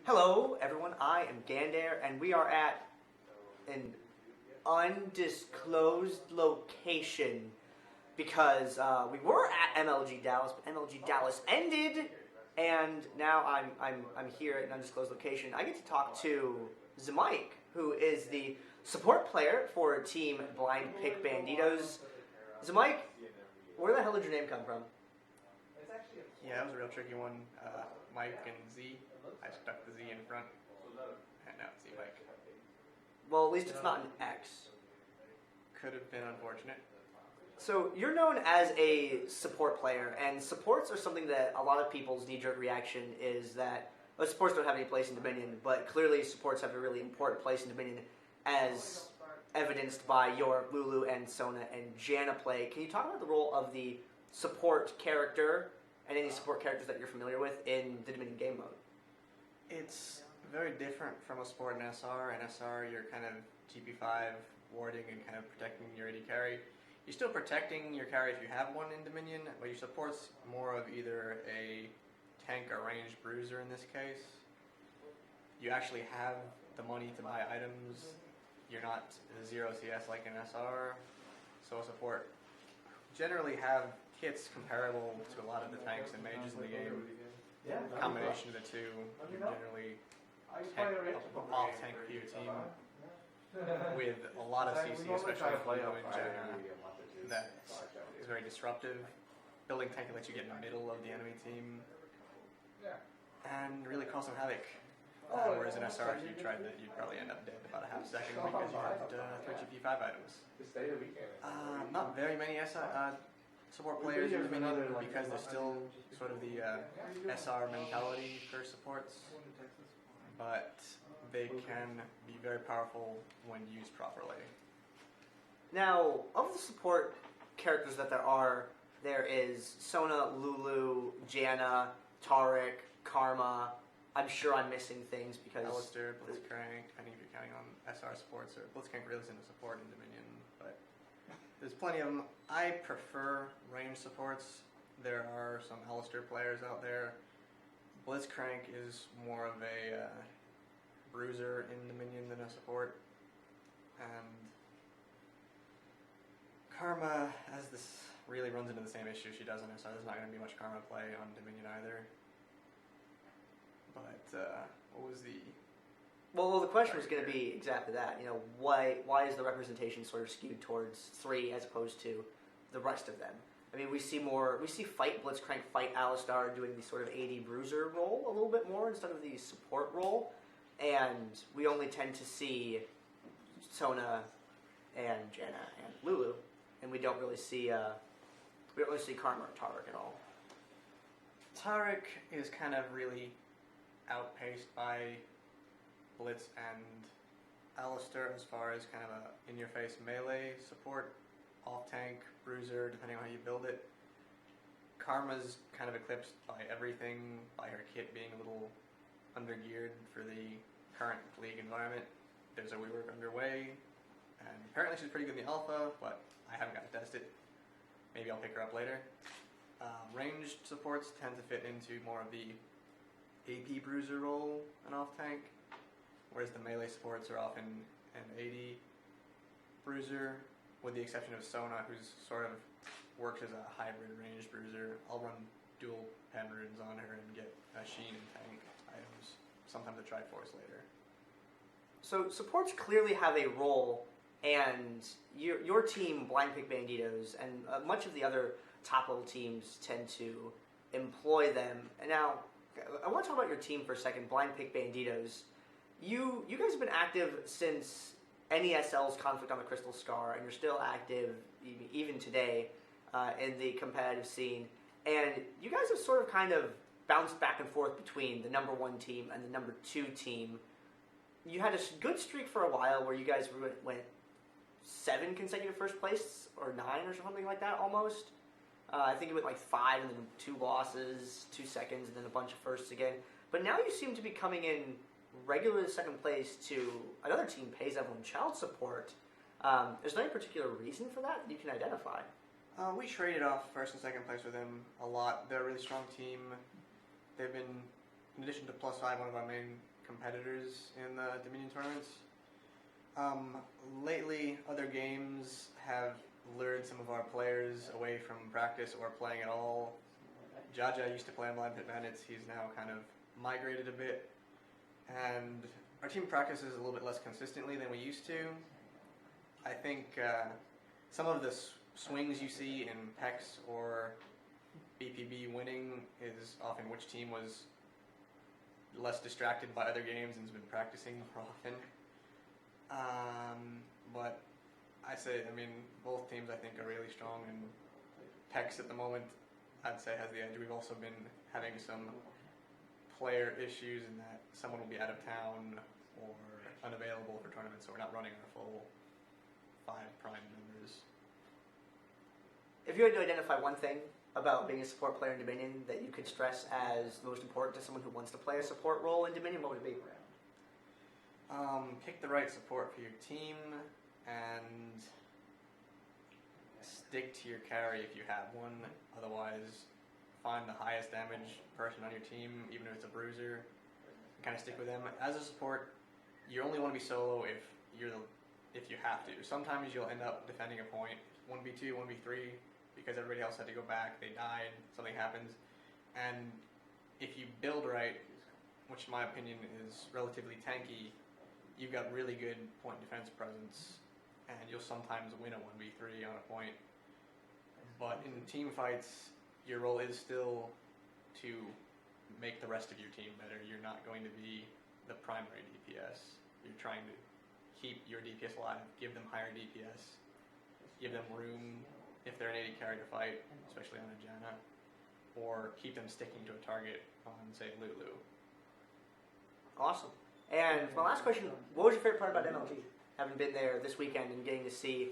Hello, everyone. I am Gandair, and we are at an undisclosed location because we were at MLG Dallas, but MLG Dallas ended, and now I'm here at an undisclosed location. I get to talk to Zimike, who is the support player for Team Blind Pick Banditos. Zimike, where the hell did your name come from? Yeah, that was a real tricky one. Mike and Z. I stuck the Z in front. And now it's Z Mike. Well, at least it's not an X. Could have been unfortunate. So you're known as a support player, and supports are something that a lot of people's knee-jerk reaction is that supports don't have any place in Dominion, but clearly supports have a really important place in Dominion, as evidenced by your Lulu and Sona and Jana play. Can you talk about the role of the support character and any support characters that you're familiar with in the Dominion game mode? It's very different from a support in SR. In SR, you're kind of GP5 warding and kind of protecting your AD carry. You're still protecting your carry if you have one in Dominion, but your support's more of either a tank or ranged bruiser in this case. You actually have the money to buy items. You're not 0 CS like in SR, so a support generally have kits comparable to a lot of the tanks and mages in the game. Combination of the two, you generally all tank for your team with a lot of CC, especially with Lulu and Jana. That is very disruptive. Building tank can let you get in the middle of the enemy team and really cause some havoc. Whereas in SR, if you tried that, you'd probably end up dead in about a half second because you had 3 GP5 items. Not very many support players in Dominion because there's still sort of the SR mentality for supports, but they can be very powerful when used properly. Now, of the support characters that there is Sona, Lulu, Jana, Tariq, Karma. I'm sure I'm missing things because... Alistair, Blitzcrank, depending if you're counting on SR supports, or Blitzcrank really isn't a support in Dominion, but there's plenty of them. I prefer range supports. There are some Alistair players out there. Blitzcrank is more of a bruiser in Dominion than a support. And Karma, as this really runs into the same issue she does in SR, there's not going to be much Karma play on Dominion either. But what was the... Well, the question was going to be exactly that. You know, why is the representation sort of skewed towards 3 as opposed to the rest of them? I mean, we see fight Blitzcrank, fight Alistar doing the sort of AD bruiser role a little bit more instead of the support role, and we only tend to see Sona and Jana and Lulu, and we don't really see Karma or Tariq at all. Tariq is kind of really outpaced by Blitz and Alistair as far as kind of a in-your-face melee support, off-tank, bruiser, depending on how you build it. Karma's kind of eclipsed by everything, by her kit being a little under-geared for the current league environment. There's a rework underway, and apparently she's pretty good in the alpha, but I haven't got to test it. Maybe I'll pick her up later. Ranged supports tend to fit into more of the AP bruiser role and off-tank, whereas the melee supports are often an AD bruiser, with the exception of Sona, who's sort of works as a hybrid ranged bruiser. I'll run dual pen runes on her and get a Sheen and tank items, sometimes a Triforce later. So supports clearly have a role, and your team, Blind Pick Banditos, and much of the other top-level teams tend to employ them. And now, I want to talk about your team for a second, Blind Pick Banditos. You guys have been active since NESL's Conflict on the Crystal Scar, and you're still active even today in the competitive scene. And you guys have sort of kind of bounced back and forth between the number 1 team and the number 2 team. You had a good streak for a while where you guys went 7 consecutive first place, or 9 or something like that almost. I think you went like 5 and then 2 losses, 2 seconds, and then a bunch of firsts again. But now you seem to be coming in regularly second place to another team, Pays Evelyn Child Support. Is there any particular reason for that you can identify? We traded off first and second place with them a lot. They're a really strong team. They've been, in addition to +5, one of our main competitors in the Dominion tournaments. Lately, other games have lured some of our players away from practice or playing at all. Jaja used to play on Blind Pick Bandits. He's now kind of migrated a bit. And our team practices a little bit less consistently than we used to. I think some of the swings you see in PEX or BPB winning is often which team was less distracted by other games and has been practicing more often. But I mean, both teams I think are really strong, and PEX at the moment I'd say has the edge. We've also been having some player issues in that someone will be out of town or unavailable for tournaments, so we're not running our full 5 prime members. If you had to identify one thing about being a support player in Dominion that you could stress as most important to someone who wants to play a support role in Dominion, what would it be? Pick the right support for your team and stick to your carry if you have one. Otherwise, find the highest damage person on your team, even if it's a bruiser, and kind of stick with them. As a support, you only want to be solo if you have to. Sometimes you'll end up defending a point 1v2, 1v3, because everybody else had to go back, they died, something happens. And if you build right, which in my opinion is relatively tanky, you've got really good point defense presence, and you'll sometimes win a 1v3 on a point. But in team fights, your role is still to make the rest of your team better. You're not going to be the primary DPS. You're trying to keep your DPS alive, give them higher DPS, give them room if they're an AD carry to fight, especially on a Janna, or keep them sticking to a target on, say, Lulu. Awesome. And for my last question, what was your favorite part about MLG? Having been there this weekend and getting to see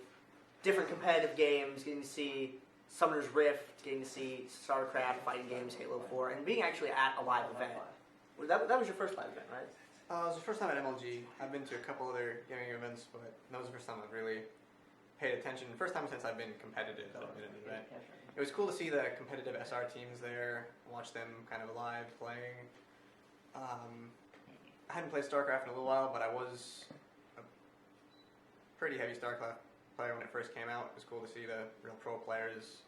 different competitive games, getting to see Summoner's Rift, getting to see StarCraft, fighting games, Halo 4, and being actually at a live event. That was your first live event, right? It was the first time at MLG. I've been to a couple other gaming events, but that was the first time I've really paid attention. First time since I've been competitive that I've been at an event. It was cool to see the competitive SR teams there, watch them kind of live playing. I hadn't played StarCraft in a little while, but I was a pretty heavy StarCraft player when it first came out. It was cool to see the real pro players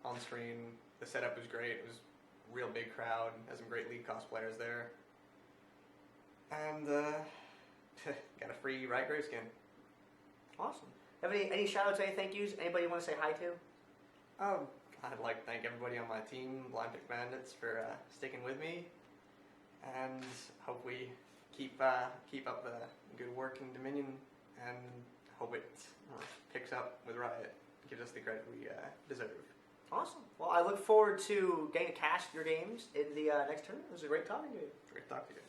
on screen. The setup was great. It was a real big crowd. Had some great League cosplayers there. And got a free Riot Grave skin. Awesome. Have any shout-outs, any thank yous? Anybody you want to say hi to? I'd like to thank everybody on my team, Blind Pick Bandits, for sticking with me. And hope we keep up the good work in Dominion, and hope it picks up with Riot. Gives us the credit we deserve. Awesome. Well, I look forward to getting to cast your games in the next tournament. It was a great talking to you. Great to talk to you.